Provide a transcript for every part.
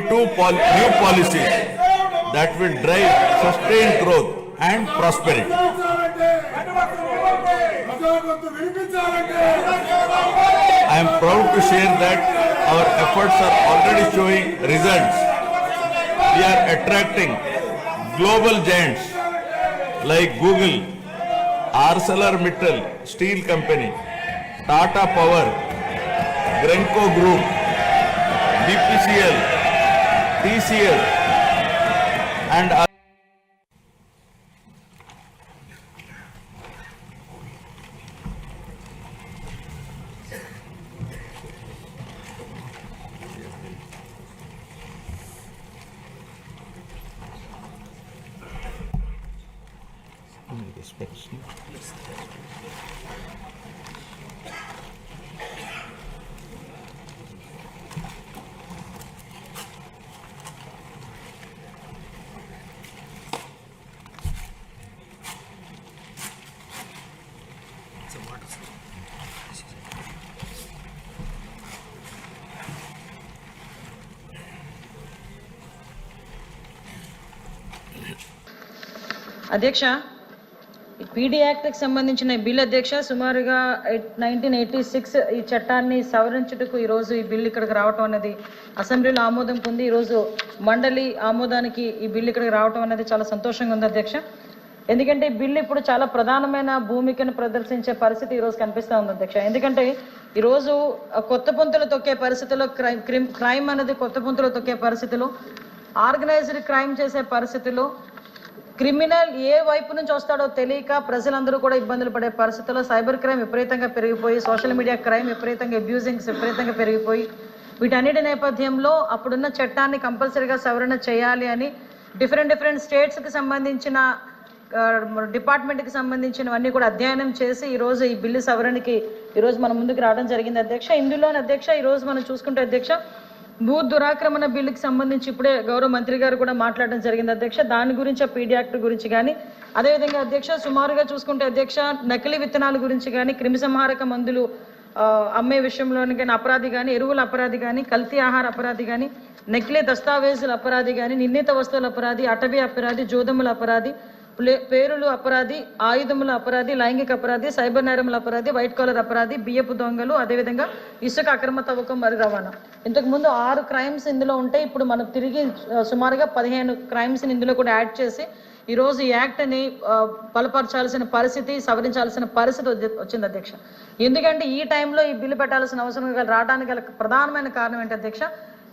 new policies that will drive sustained growth and prosperity. I am proud to share that our efforts are already showing results. We are attracting global giants like Google, ArcelorMittal Steel Company, Tata Power, Grenco Group, BPCL, TCL, and others. అధ్యక్ష, PD యాక్ట్కి సంబంధించిన bill అధ్యక్ష సుమారుగా 1986 ఈ చట్టాన్ని సవరించుటకు ఈరోజు ఈ bill ఇక్కడికి రావటం అనేది అసెంబ్లీలో ఆమోదం పొంది ఈరోజు మండలి ఆమోదానికి ఈ బిల్లు ఇక్కడికి రావటం అనేది చాలా సంతోషంగా ఉంది అధ్యక్ష. ఎందుకంటే ఈ బిల్లు ఇప్పుడు చాలా ప్రధానమైన భూమికను ప్రదర్శించే పరిస్థితి ఈరోజు కనిపిస్తూ ఉంది అధ్యక్ష. ఎందుకంటే ఈరోజు కొత్త పుంతలు తొక్కే పరిస్థితిలో క్రైమ్ అనేది కొత్త పుంతలు తొక్కే పరిస్థితిలో, ఆర్గనైజ్డ్ క్రైమ్ చేసే పరిస్థితిలో, క్రిమినల్ ఏ వైపు నుంచి వస్తాడో తెలియక ప్రజలందరూ కూడా ఇబ్బందులు పడే పరిస్థితుల్లో సైబర్ క్రైమ్ విపరీతంగా పెరిగిపోయి, సోషల్ మీడియా క్రైమ్ విపరీతంగా అబ్యూజింగ్స్ విపరీతంగా పెరిగిపోయి, వీటన్నిటి నేపథ్యంలో అప్పుడున్న చట్టాన్ని కంపల్సరీగా సవరణ చేయాలి అని డిఫరెంట్ స్టేట్స్కి సంబంధించిన డిపార్ట్మెంట్కి సంబంధించినవన్నీ కూడా అధ్యయనం చేసి ఈరోజు ఈ బిల్లు సవరణకి ఈరోజు మన ముందుకు రావడం జరిగింది అధ్యక్ష. ఇందులోని అధ్యక్ష ఈరోజు మనం చూసుకుంటే అధ్యక్ష భూ దురాక్రమణ బిల్లుకి సంబంధించి ఇప్పుడే గౌరవ మంత్రి గారు కూడా మాట్లాడడం జరిగింది అధ్యక్ష. దాని గురించి పీడీ యాక్ట్ గురించి కానీ, అదేవిధంగా అధ్యక్ష సుమారుగా చూసుకుంటే అధ్యక్ష నకిలీ విత్తనాల గురించి కానీ, క్రిమిసంహారక మందులు అమ్మే విషయంలోని కానీ అపరాధి కానీ, ఎరువుల అపరాధి కానీ, కల్తీ ఆహార అపరాధి కానీ, నకిలీ దస్తావేజుల అపరాధి కానీ, నిర్ణీత వస్తువుల అపరాధి, అటవీ అపరాధి, జోదముల అపరాధి, పేరులు అపరాధి, ఆయుధముల అపరాధి, లైంగిక అపరాధి, సైబర్ నేరముల అపరాధి, వైట్ కాలర్ అపరాధి, బియ్యపు దొంగలు, అదేవిధంగా ఇసుక అక్రమ తవ్వకం మరియు రవాణా. ఇంతకుముందు 6 క్రైమ్స్ ఇందులో ఉంటే ఇప్పుడు మనం తిరిగి సుమారుగా 15 క్రైమ్స్ని ఇందులో కూడా యాడ్ చేసి ఈరోజు ఈ యాక్ట్ని బలపరచాల్సిన పరిస్థితి, సవరించాల్సిన పరిస్థితి వచ్చింది అధ్యక్ష. ఎందుకంటే ఈ టైంలో ఈ బిల్లు పెట్టాల్సిన అవసరం రావడానికి గల ప్రధానమైన కారణం ఏంటి అధ్యక్ష,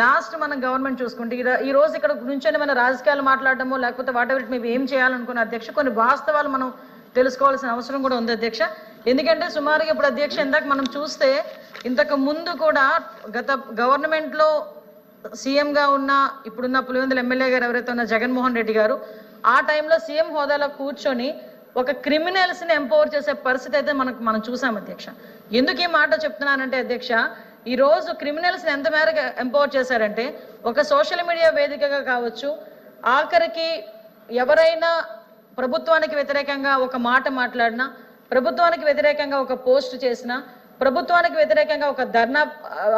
లాస్ట్ మనం గవర్నమెంట్ చూసుకుంటే ఈ రోజు ఇక్కడ నుంచి మన రాజకీయాలు మాట్లాడడమో లేకపోతే వాట్ ఎవర్ ఇట్ మేము ఏం చేయాలనుకున్న అధ్యక్ష కొన్ని వాస్తవాలు మనం తెలుసుకోవాల్సిన అవసరం కూడా ఉంది అధ్యక్ష. ఎందుకంటే సుమారుగా ఇప్పుడు అధ్యక్ష ఇందాక మనం చూస్తే ఇంతకు ముందు కూడా గత గవర్నమెంట్లో సీఎంగా ఉన్న ఇప్పుడున్న పులివెందుల ఎమ్మెల్యే గారు ఎవరైతే ఉన్న జగన్మోహన్ రెడ్డి గారు ఆ టైంలో సీఎం హోదాలో కూర్చొని ఒక క్రిమినల్స్ని ఎంపవర్ చేసే పరిస్థితి అయితే మనం చూసాం అధ్యక్ష. ఎందుకు ఈ మాట చెప్తున్నానంటే అధ్యక్ష, ఈరోజు క్రిమినల్స్ని ఎంత మేరకు ఎంపవర్ చేశారంటే ఒక సోషల్ మీడియా వేదికగా కావచ్చు, ఆఖరికి ఎవరైనా ప్రభుత్వానికి వ్యతిరేకంగా ఒక మాట మాట్లాడినా, ప్రభుత్వానికి వ్యతిరేకంగా ఒక పోస్ట్ చేసినా, ప్రభుత్వానికి వ్యతిరేకంగా ఒక ధర్నా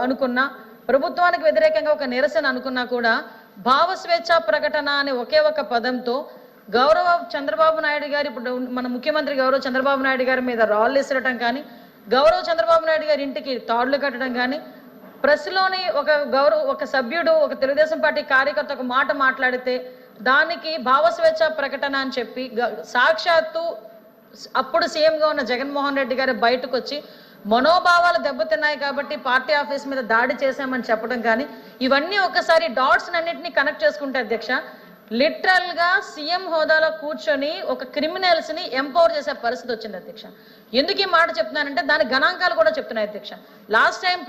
అనుకున్నా, ప్రభుత్వానికి వ్యతిరేకంగా ఒక నిరసన అనుకున్నా కూడా భావస్వేచ్ఛా ప్రకటన అనే ఒకే ఒక పదంతో గౌరవ చంద్రబాబు నాయుడు గారు, ఇప్పుడు మన ముఖ్యమంత్రి గౌరవ చంద్రబాబు నాయుడు గారి మీద రాళ్ళు విసరటం కానీ, గౌరవ చంద్రబాబు నాయుడు గారి ఇంటికి తాడులు కట్టడం కానీ, ప్రెస్లోని ఒక సభ్యుడు ఒక తెలుగుదేశం పార్టీ కార్యకర్త ఒక మాట మాట్లాడితే దానికి భావస్వేచ్ఛ ప్రకటన అని చెప్పి సాక్షాత్తు అప్పుడు సీఎంగా ఉన్న జగన్మోహన్ రెడ్డి గారు బయటకు వచ్చి మనోభావాలు దెబ్బతిన్నాయి కాబట్టి పార్టీ ఆఫీస్ మీద దాడి చేశామని చెప్పడం కానీ, ఇవన్నీ ఒకసారి డాట్స్ అన్నింటినీ కనెక్ట్ చేసుకుంటే అధ్యక్ష లిటరల్గా సీఎం హోదాలో కూర్చొని ఒక క్రిమినల్స్ని ఎంపవర్ చేసే పరిస్థితి వచ్చింది అధ్యక్ష. ఎందుకు ఈ మాట చెప్తున్నానంటే దాని గణాంకాలు కూడా చెప్తున్నాయి అధ్యక్ష. లాస్ట్ టైం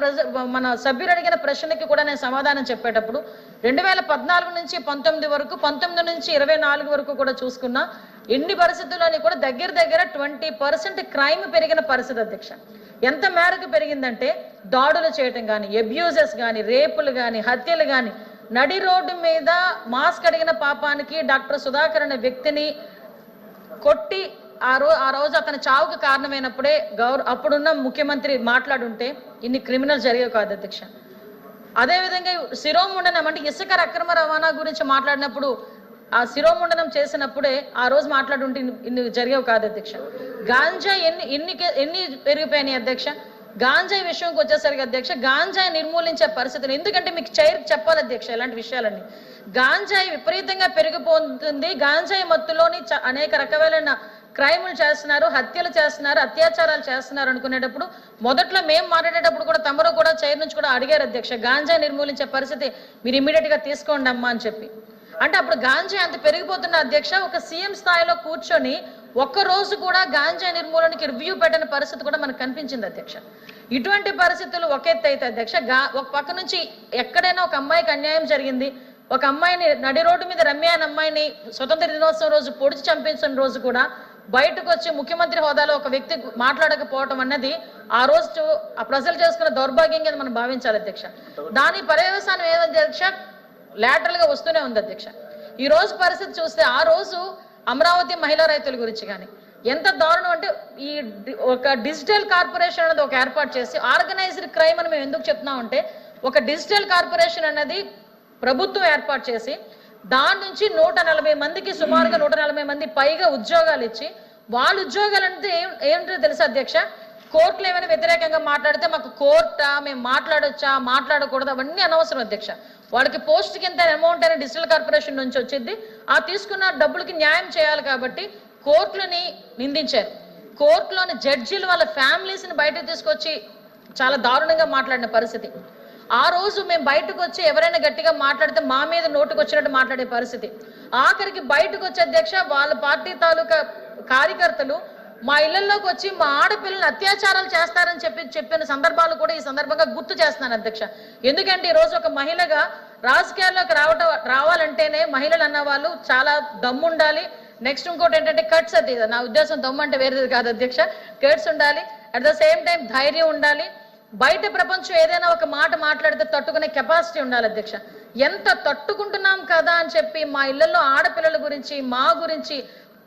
మన సభ్యులు అడిగిన ప్రశ్నకి కూడా నేను సమాధానం చెప్పేటప్పుడు 2014 నుంచి 19 వరకు, 19 నుంచి 24 వరకు కూడా చూసుకున్నా ఎన్ని పరిస్థితుల్లోని కూడా దగ్గర 20% క్రైమ్ పెరిగిన పరిస్థితి అధ్యక్ష. ఎంత మేరకు పెరిగిందంటే దాడులు చేయటం కానీ, అబ్యూజెస్ కానీ, రేపులు కానీ, హత్యలు కానీ, నడి రోడ్డు మీద మాస్క్ అడిగిన పాపానికి డాక్టర్ సుధాకర్ అనే వ్యక్తిని కొట్టి ఆ రోజు అతని చావుకు కారణమైనప్పుడే అప్పుడున్న ముఖ్యమంత్రి మాట్లాడుంటే ఇన్ని క్రిమినల్ జరిగేవి కాదు అధ్యక్ష. అదేవిధంగా శిరోముండనం అంటే ఇసుక అక్రమ రవాణా గురించి మాట్లాడినప్పుడు ఆ శిరోముండనం చేసినప్పుడే ఆ రోజు మాట్లాడుంటే ఇన్ని జరిగేవి కాదు అధ్యక్ష. గాంజా ఎన్ని పెరిగిపోయినాయి అధ్యక్ష. గాంజాయి విషయంకి వచ్చేసరికి అధ్యక్ష, గాంజాయి నిర్మూలించే పరిస్థితులు, ఎందుకంటే మీకు చెప్పాలి అధ్యక్ష ఇలాంటి విషయాలన్నీ. గాంజాయి విపరీతంగా పెరిగిపోతుంది. గాంజాయి మత్తులోని అనేక రకాలైన క్రైములు చేస్తున్నారు, హత్యలు చేస్తున్నారు, అత్యాచారాలు చేస్తున్నారు అనుకునేటప్పుడు మొదట్లో మేము మాట్లాడేటప్పుడు కూడా తమరు కూడా చైర్ నుంచి కూడా అడిగారు అధ్యక్ష, గాంజాయి నిర్మూలించే పరిస్థితి మీరు ఇమ్మీడియట్ గా తీసుకోండి అమ్మా అని చెప్పి. అంటే అప్పుడు గాంజాయి అంత పెరిగిపోతున్న అధ్యక్ష, ఒక సీఎం స్థాయిలో కూర్చొని ఒక్కరోజు కూడా గాంజాయి నిర్మూలనకి రివ్యూ పెట్టిన పరిస్థితి కూడా మనకు కనిపించింది అధ్యక్ష. ఇటువంటి పరిస్థితులు ఒక ఎత్తు అయితే అధ్యక్ష, ఒక పక్క నుంచి ఎక్కడైనా ఒక అమ్మాయికి అన్యాయం జరిగింది, ఒక అమ్మాయిని నడి రోడ్డు మీద రమ్య అనే అమ్మాయిని స్వతంత్ర దినోత్సవం రోజు పొడిచి చంపించిన రోజు కూడా బయటకు వచ్చి ముఖ్యమంత్రి హోదాలో ఒక వ్యక్తి మాట్లాడకపోవటం అన్నది ఆ రోజు ఆ ప్రజలు చేసుకున్న దౌర్భాగ్యంగా మనం భావించాలి అధ్యక్ష. దాని పర్యవసానం ఏదంటే అధ్యక్ష, లాటరల్ గా వస్తూనే ఉంది అధ్యక్ష. ఈ రోజు పరిస్థితి చూస్తే ఆ రోజు అమరావతి మహిళా రైతుల గురించి కానీ ఎంత దారుణం అంటే, ఈ ఒక డిజిటల్ కార్పొరేషన్ అనేది ఒక ఏర్పాటు చేసి ఆర్గనైజ్డ్ క్రైమ్ అని మేము ఎందుకు చెప్తున్నాం అంటే, ఒక డిజిటల్ కార్పొరేషన్ అనేది ప్రభుత్వం ఏర్పాటు చేసి దాని నుంచి 140 మందికి సుమారుగా 140 మంది పైగా ఉద్యోగాలు ఇచ్చి, వాళ్ళ ఉద్యోగాలు అంటే ఏంటో తెలుసా అధ్యక్ష, కోర్టులు ఏమైనా వ్యతిరేకంగా మాట్లాడితే మాకు కోర్టా, మేము మాట్లాడొచ్చా మాట్లాడకూడదు అవన్నీ అనవసరం అధ్యక్ష. వాళ్ళకి పోస్ట్ కింద అమౌంట్ అనేది డిజిటల్ కార్పొరేషన్ నుంచి వచ్చింది, ఆ తీసుకున్న డబ్బులకి న్యాయం చేయాలి కాబట్టి కోర్టులని నిందించారు. కోర్టులోని జడ్జీలు వాళ్ళ ఫ్యామిలీస్ని బయటకు తీసుకొచ్చి చాలా దారుణంగా మాట్లాడిన పరిస్థితి. ఆ రోజు మేము బయటకు వచ్చి ఎవరైనా గట్టిగా మాట్లాడితే మా మీద నోటుకు వచ్చినట్టు మాట్లాడే పరిస్థితి. ఆఖరికి బయటకు వచ్చే అధ్యక్ష, వాళ్ళ పార్టీ తాలూకా కార్యకర్తలు మా ఇళ్లలోకి వచ్చి మా ఆడపిల్లలు అత్యాచారాలు చేస్తారని చెప్పిన సందర్భాలు కూడా ఈ సందర్భంగా గుర్తు చేస్తున్నాను అధ్యక్ష. ఎందుకంటే ఈ రోజు ఒక మహిళగా రాజకీయాల్లోకి రావాలంటేనే మహిళలు అన్న వాళ్ళు చాలా దమ్ము ఉండాలి. నెక్స్ట్ ఇంకోటి ఏంటంటే కట్స్, అది నా ఉద్దేశం దమ్ము అంటే వేరేది కాదు అధ్యక్ష, కట్స్ ఉండాలి. అట్ ద సేమ్ టైం ధైర్యం ఉండాలి. బయట ప్రపంచం ఏదైనా ఒక మాట మాట్లాడితే తట్టుకునే కెపాసిటీ ఉండాలి అధ్యక్ష. ఎంత తట్టుకుంటున్నాం కదా అని చెప్పి మా ఇళ్లలో ఆడపిల్లల గురించి మా గురించి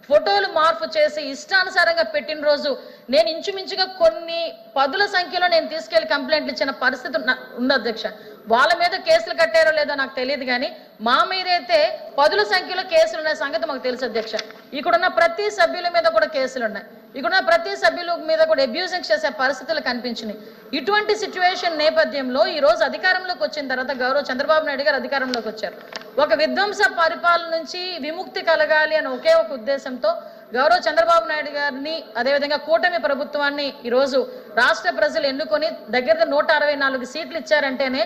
ఫోటోలు మార్పు చేసి ఇష్టానుసారంగా పెట్టిన రోజు నేను ఇంచుమించుగా కొన్ని పదుల సంఖ్యలో నేను తీసుకెళ్లి కంప్లైంట్లు ఇచ్చిన పరిస్థితి ఉంది అధ్యక్ష. వాళ్ళ మీద కేసులు కట్టారో లేదో నాకు తెలియదు, కానీ మా మీద అయితే పదుల సంఖ్యలో కేసులు ఉన్న సంగతి మాకు తెలుసు అధ్యక్ష. ఇక్కడున్న ప్రతి సభ్యుల మీద కూడా కేసులు ఉన్నాయి, ఇక్కడున్న ప్రతి సభ్యుల మీద కూడా అబ్యూజింగ్ చేసే పరిస్థితులు కనిపించినాయి. ఇటువంటి సిచ్యువేషన్ నేపథ్యంలో ఈ రోజు అధికారంలోకి వచ్చిన తర్వాత గౌరవ చంద్రబాబు నాయుడు గారు అధికారంలోకి వచ్చారు. ఒక విధ్వంస పరిపాలన నుంచి విముక్తి కలగాలి అని ఒకే ఒక ఉద్దేశంతో గౌరవ చంద్రబాబు నాయుడు గారిని, అదేవిధంగా కూటమి ప్రభుత్వాన్ని ఈరోజు రాష్ట్ర ప్రజలు ఎన్నుకొని దగ్గర 164 సీట్లు ఇచ్చారంటేనే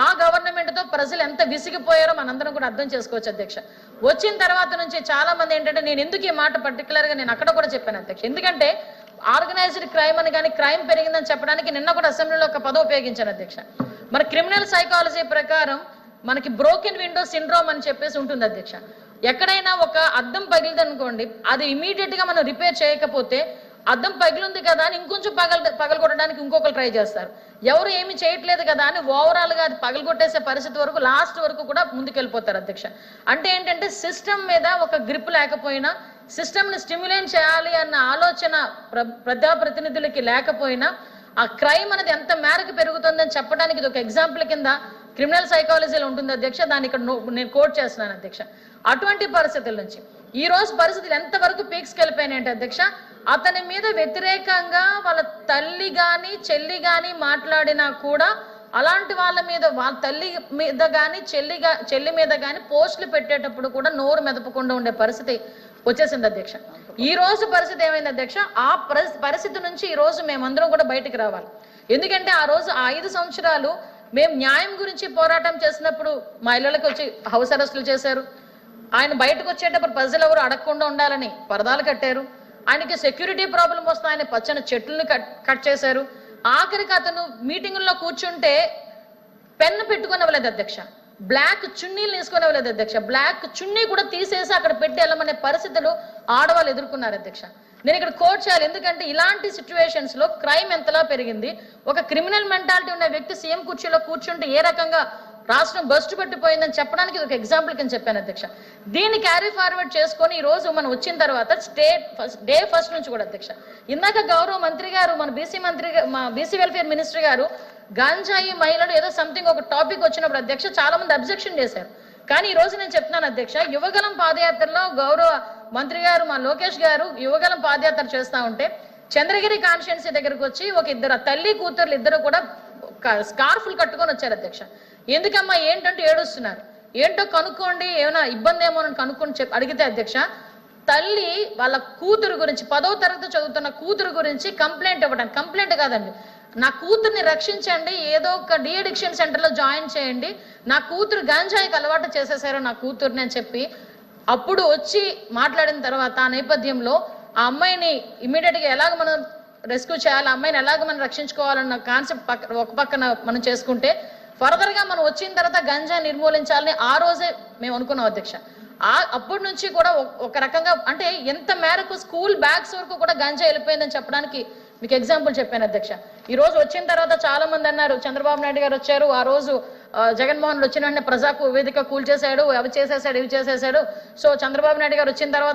ఆ గవర్నమెంట్ తో ప్రజలు ఎంత విసిగిపోయారో మనందరం కూడా అర్థం చేసుకోవచ్చు అధ్యక్ష. వచ్చిన తర్వాత నుంచి చాలా మంది ఏంటంటే, నేను ఎందుకు ఈ మాట పర్టికులర్ గా నేను అక్కడ కూడా చెప్పాను అధ్యక్ష, ఎందుకంటే ఆర్గనైజ్డ్ క్రైమ్ అని కానీ క్రైమ్ పెరిగిందని చెప్పడానికి నిన్న కూడా అసెంబ్లీలో ఒక పదం ఉపయోగించాను అధ్యక్ష. మన క్రిమినల్ సైకాలజీ ప్రకారం మనకి బ్రోకెన్ విండో సిండ్రోమ్ అని చెప్పేసి ఉంటుంది అధ్యక్ష. ఎక్కడైనా ఒక అద్దం పగిలింది అనుకోండి, అది ఇమీడియట్ గా మనం రిపేర్ చేయకపోతే అద్దం పగిలింది కదా అని ఇంకొంచెం పగలగొట్టడానికి ఇంకొకరు ట్రై చేస్తారు. ఎవరు ఏమి చేయట్లేదు కదా అని ఓవరాల్ గా అది పగలగొట్టేసే పరిస్థితి వరకు లాస్ట్ వరకు కూడా ముందుకెళ్ళిపోతారు అధ్యక్ష. అంటే ఏంటంటే సిస్టమ్ మీద ఒక గ్రిప్ లేకపోయినా, సిస్టమ్ ని స్టిమ్యులేట్ చేయాలి అన్న ఆలోచన ప్రజాప్రతినిధులకి లేకపోయినా ఆ క్రైమ్ అనేది ఎంత మేరకు పెరుగుతుందని చెప్పడానికి ఇది ఒక ఎగ్జాంపుల్ కింద క్రిమినల్ సైకాలజీలో ఉంటుంది అధ్యక్ష. దాన్ని ఇక్కడ నేను కోట్ చేస్తున్నాను అధ్యక్ష. అటువంటి పరిస్థితుల నుంచి ఈ రోజు పరిస్థితులు ఎంతవరకు పీక్స్కి వెళ్ళిపోయినాయంటే అధ్యక్ష, అతని మీద వ్యతిరేకంగా వాళ్ళ తల్లి గాని చెల్లి గాని మాట్లాడినా కూడా అలాంటి వాళ్ళ మీద, వాళ్ళ తల్లి మీద కానీ చెల్లి మీద కానీ పోస్టులు పెట్టేటప్పుడు కూడా నోరు మెదపకుండా ఉండే పరిస్థితి వచ్చేసింది అధ్యక్ష. ఈ రోజు పరిస్థితి ఏమైంది అధ్యక్ష, ఆ పరిస్థితి నుంచి ఈ రోజు మేమందరం కూడా బయటికి రావాలి. ఎందుకంటే ఆ రోజు 5 సంవత్సరాలు మేము న్యాయం గురించి పోరాటం చేసినప్పుడు మా ఇళ్ళకి వచ్చి హౌస్ అరెస్టులు చేశారు. ఆయన బయటకు వచ్చేటప్పుడు ప్రజలు ఎవరు అడగకుండా ఉండాలని పరదాలు కట్టారు. ఆయనకి సెక్యూరిటీ ప్రాబ్లం వస్తే ఆయన పచ్చని చెట్లను కట్ చేశారు. ఆఖరికి అతను మీటింగుల్లో కూర్చుంటే పెన్ను పెట్టుకునేవ్వలేదు అధ్యక్ష, బ్లాక్ చున్నీలు వేసుకునేవ్వలేదు అధ్యక్ష. బ్లాక్ చున్నీ కూడా తీసేసి అక్కడ పెట్టి వెళ్ళమనే పరిస్థితులు ఆడవాళ్ళు ఎదుర్కొన్నారు అధ్యక్ష. నేను ఇక్కడ కోట్ చేయాలి, ఎందుకంటే ఇలాంటి సిచ్యువేషన్స్ లో క్రైమ్ ఎంతలా పెరిగింది. ఒక క్రిమినల్ మెంటాలిటీ ఉన్న వ్యక్తి సీఎం కుర్చీలో కూర్చుంటే ఏ రకంగా రాష్ట్రం బస్టు పెట్టిపోయిందని చెప్పడానికి ఇది ఒక ఎగ్జాంపుల్ కింద చెప్పాను అధ్యక్ష. దీన్ని క్యారీ ఫార్వర్డ్ చేసుకొని ఈ రోజు మనం వచ్చిన తర్వాత డే ఫస్ట్ నుంచి కూడా అధ్యక్ష, ఇందాక గౌరవ మంత్రి గారు, మన బీసీ వెల్ఫేర్ మినిస్టర్ గారు గాంజాయి మహిళలు ఏదో సంథింగ్ ఒక టాపిక్ వచ్చినప్పుడు అధ్యక్ష చాలా మంది అబ్జెక్షన్ చేశారు. కానీ ఈ రోజు నేను చెప్తున్నాను అధ్యక్ష, యువగలం పాదయాత్రలో గౌరవ మంత్రి గారు మా లోకేష్ గారు యువగలం పాదయాత్ర చేస్తా ఉంటే చంద్రగిరి కాన్స్టిట్యున్సీ దగ్గరకు వచ్చి ఒక ఇద్దరు తల్లి కూతుర్లు ఇద్దరు కూడా స్కార్ఫులు కట్టుకొని వచ్చారు అధ్యక్ష. ఎందుకమ్మా ఏంటంటే ఏడుస్తున్నారు, ఏంటో కనుక్కోండి, ఏమైనా ఇబ్బంది ఏమో అని కనుక్కొని అడిగితే అధ్యక్ష తల్లి వాళ్ళ కూతురు గురించి 10వ తరగతి చదువుతున్న కూతురు గురించి కంప్లైంట్ ఇవ్వడానికి, కంప్లైంట్ కాదండి, నా కూతుర్ని రక్షించండి, ఏదో ఒక డీ అడిక్షన్ సెంటర్లో జాయిన్ చేయండి, నా కూతురు గంజాయికి అలవాటు చేసేసారు నా కూతుర్ని అని చెప్పి అప్పుడు వచ్చి మాట్లాడిన తర్వాత ఆ నేపథ్యంలో ఆ అమ్మాయిని ఇమీడియట్గా ఎలాగ మనం రెస్క్యూ చేయాలి, అమ్మాయిని ఎలాగ మనం రక్షించుకోవాలన్న కాన్సెప్ట్ ఒక పక్కన మనం చేసుకుంటే ఫర్దర్గా మనం వచ్చిన తర్వాత గంజాయి నిర్మూలించాలని ఆ రోజే మేము అనుకున్నాం అధ్యక్ష. అప్పటి నుంచి కూడా ఒక రకంగా అంటే ఎంత మేరకు స్కూల్ బ్యాగ్స్ వరకు కూడా గంజాయి వెళ్ళిపోయిందని చెప్పడానికి మీకు ఎగ్జాంపుల్ చెప్పాను అధ్యక్ష. ఈ రోజు వచ్చిన తర్వాత చాలా మంది అన్నారు చంద్రబాబు నాయుడు గారు వచ్చారు, ఆ రోజు జగన్మోహన్ వచ్చిన వెంటనే ప్రజాకు వేదిక కూల్చేశాడు, అవి చేసేసాడు, ఇవి చేసేసాడు. సో చంద్రబాబు నాయుడు గారు వచ్చిన తర్వాత